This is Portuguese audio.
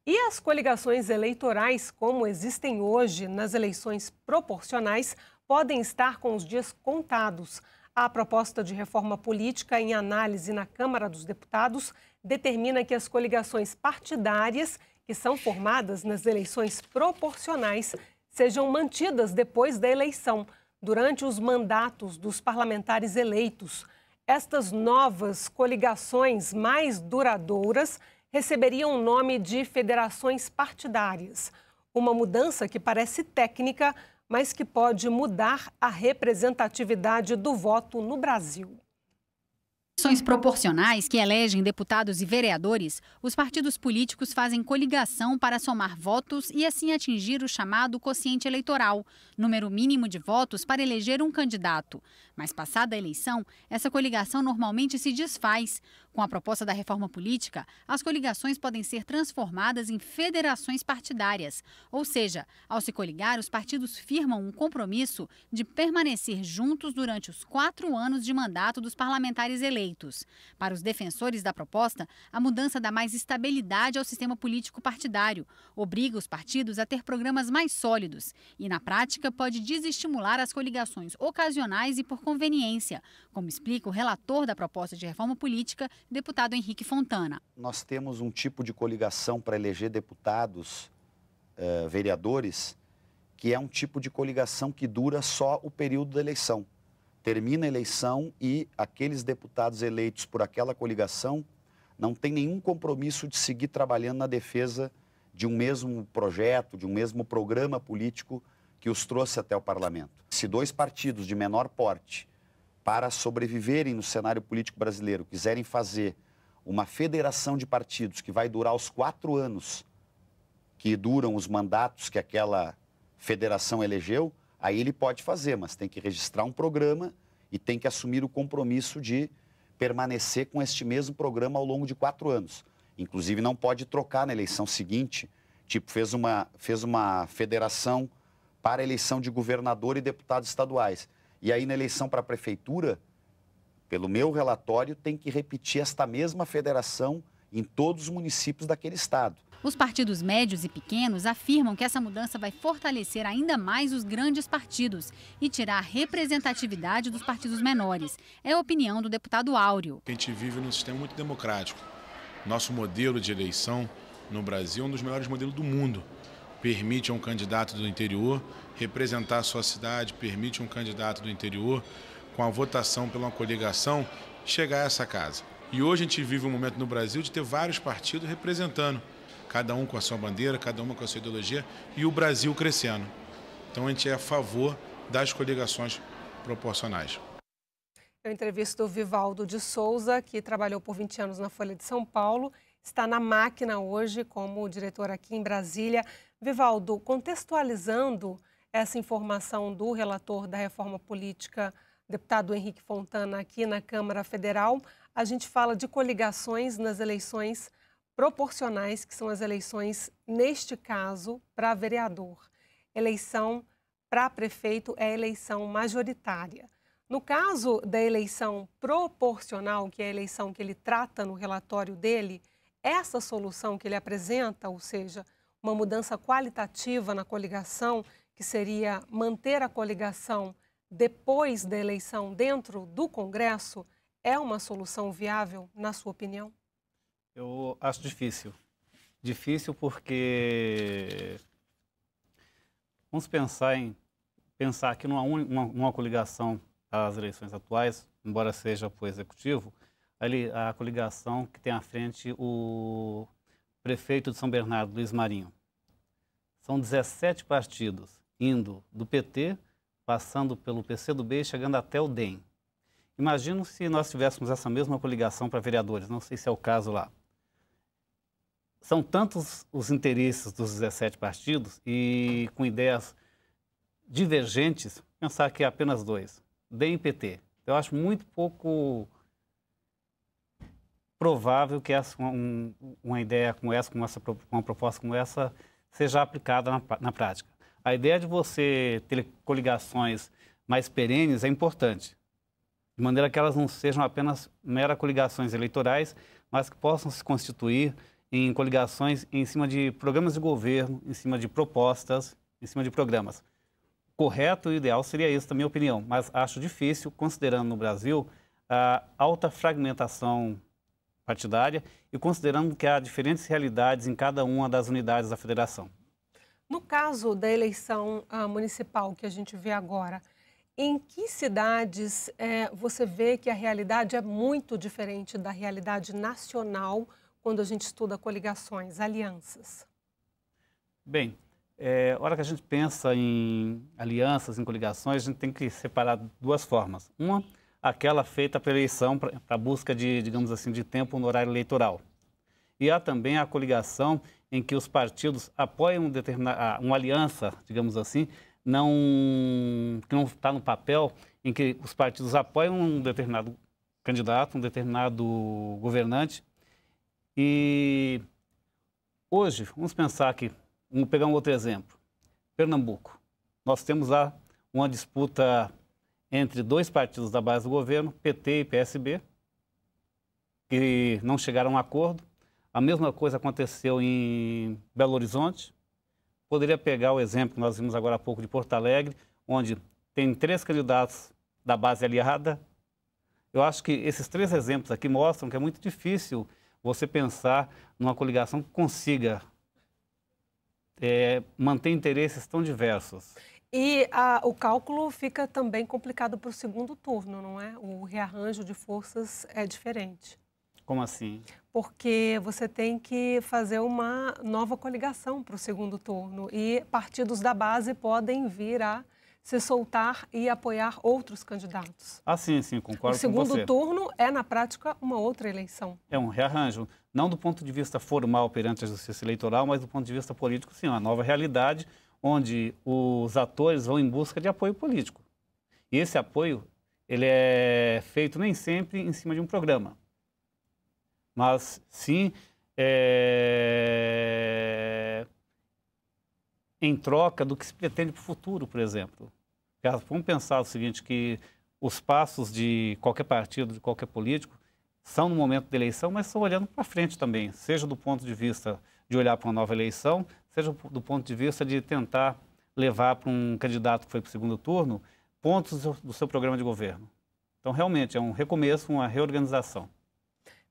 E as coligações eleitorais, como existem hoje nas eleições proporcionais, podem estar com os dias contados. A proposta de reforma política em análise na Câmara dos Deputados determina que as coligações partidárias, que são formadas nas eleições proporcionais, sejam mantidas depois da eleição, durante os mandatos dos parlamentares eleitos. Estas novas coligações mais duradouras receberiam o nome de federações partidárias. Uma mudança que parece técnica, mas que pode mudar a representatividade do voto no Brasil. Eleições proporcionais que elegem deputados e vereadores, os partidos políticos fazem coligação para somar votos e assim atingir o chamado quociente eleitoral, número mínimo de votos para eleger um candidato. Mas passada a eleição, essa coligação normalmente se desfaz. Com a proposta da reforma política, as coligações podem ser transformadas em federações partidárias. Ou seja, ao se coligar, os partidos firmam um compromisso de permanecer juntos durante os 4 anos de mandato dos parlamentares eleitos. Para os defensores da proposta, a mudança dá mais estabilidade ao sistema político partidário, obriga os partidos a ter programas mais sólidos e, na prática, pode desestimular as coligações ocasionais e por conveniência, como explica o relator da proposta de reforma política, deputado Henrique Fontana. Nós temos um tipo de coligação para eleger deputados, vereadores, que é um tipo de coligação que dura só o período da eleição. Termina a eleição e aqueles deputados eleitos por aquela coligação não têm nenhum compromisso de seguir trabalhando na defesa de um mesmo projeto, de um mesmo programa político que os trouxe até o parlamento. Se 2 partidos de menor porte, para sobreviverem no cenário político brasileiro, quiserem fazer uma federação de partidos que vai durar os 4 anos que duram os mandatos que aquela federação elegeu, aí ele pode fazer, mas tem que registrar um programa e tem que assumir o compromisso de permanecer com este mesmo programa ao longo de 4 anos. Inclusive não pode trocar na eleição seguinte, tipo fez uma federação para a eleição de governador e deputados estaduais. E aí, na eleição para a prefeitura, pelo meu relatório, tem que repetir esta mesma federação em todos os municípios daquele estado. Os partidos médios e pequenos afirmam que essa mudança vai fortalecer ainda mais os grandes partidos e tirar a representatividade dos partidos menores. É a opinião do deputado Áureo. A gente vive num sistema muito democrático. Nosso modelo de eleição no Brasil é um dos melhores modelos do mundo. Permite a um candidato do interior representar a sua cidade, permite a um candidato do interior, com a votação pela uma coligação, chegar a essa casa. E hoje a gente vive um momento no Brasil de ter vários partidos representando, cada um com a sua bandeira, cada uma com a sua ideologia, e o Brasil crescendo. Então a gente é a favor das coligações proporcionais. Eu entrevisto o Vivaldo de Souza, que trabalhou por 20 anos na Folha de São Paulo, está na máquina hoje como diretor aqui em Brasília. Vivaldo, contextualizando essa informação do relator da reforma política, deputado Henrique Fontana, aqui na Câmara Federal, a gente fala de coligações nas eleições proporcionais, que são as eleições, neste caso, para vereador. Eleição para prefeito é eleição majoritária. No caso da eleição proporcional, que é a eleição que ele trata no relatório dele, essa solução que ele apresenta, ou seja, uma mudança qualitativa na coligação, que seria manter a coligação depois da eleição dentro do Congresso, é uma solução viável, na sua opinião? Eu acho difícil. Difícil porque vamos pensar que numa coligação às eleições atuais, embora seja para o Executivo, ali a coligação que tem à frente o prefeito de São Bernardo, Luiz Marinho. São 17 partidos, indo do PT, passando pelo PCdoB e chegando até o DEM. Imagino se nós tivéssemos essa mesma coligação para vereadores, não sei se é o caso lá. São tantos os interesses dos 17 partidos e com ideias divergentes, pensar que é apenas 2, DEM e PT. Eu acho muito pouco provável que uma ideia como essa, uma proposta como essa, seja aplicada na prática. A ideia de você ter coligações mais perenes é importante, de maneira que elas não sejam apenas meras coligações eleitorais, mas que possam se constituir em coligações em cima de programas de governo, em cima de propostas, em cima de programas. Correto e ideal seria isso, na minha opinião, mas acho difícil, considerando no Brasil a alta fragmentação partidária e considerando que há diferentes realidades em cada uma das unidades da federação. No caso da eleição municipal que a gente vê agora, em que cidades você vê que a realidade é muito diferente da realidade nacional quando a gente estuda coligações, alianças? Bem, a hora que a gente pensa em alianças, em coligações, a gente tem que separar duas formas. Uma, aquela feita para eleição, para a busca de, digamos assim, de tempo no horário eleitoral. E há também a coligação em que os partidos apoiam uma aliança, digamos assim, que não está no papel, em que os partidos apoiam um determinado candidato, um determinado governante. E hoje, vamos pensar aqui, vamos pegar um outro exemplo. Pernambuco. Nós temos lá uma disputa entre dois partidos da base do governo, PT e PSB, que não chegaram a um acordo. A mesma coisa aconteceu em Belo Horizonte. Poderia pegar o exemplo que nós vimos agora há pouco de Porto Alegre, onde tem 3 candidatos da base aliada. Eu acho que esses 3 exemplos aqui mostram que é muito difícil você pensar numa coligação que consiga manter interesses tão diversos. E o cálculo fica também complicado para o segundo turno, não é? O rearranjo de forças é diferente. Como assim? Porque você tem que fazer uma nova coligação para o segundo turno e partidos da base podem vir a se soltar e apoiar outros candidatos. Ah, sim, concordo com você. O segundo turno é, na prática, uma outra eleição. É um rearranjo, não do ponto de vista formal perante a justiça eleitoral, mas do ponto de vista político, sim, uma nova realidade onde os atores vão em busca de apoio político. E esse apoio, ele é feito nem sempre em cima de um programa, mas sim em troca do que se pretende para o futuro, por exemplo. Vamos pensar o seguinte, que os passos de qualquer partido, de qualquer político, são no momento da eleição, mas estão olhando para frente também, seja do ponto de vista de olhar para uma nova eleição, seja do ponto de vista de tentar levar para um candidato que foi para o segundo turno pontos do seu programa de governo. Então, realmente, é um recomeço, uma reorganização.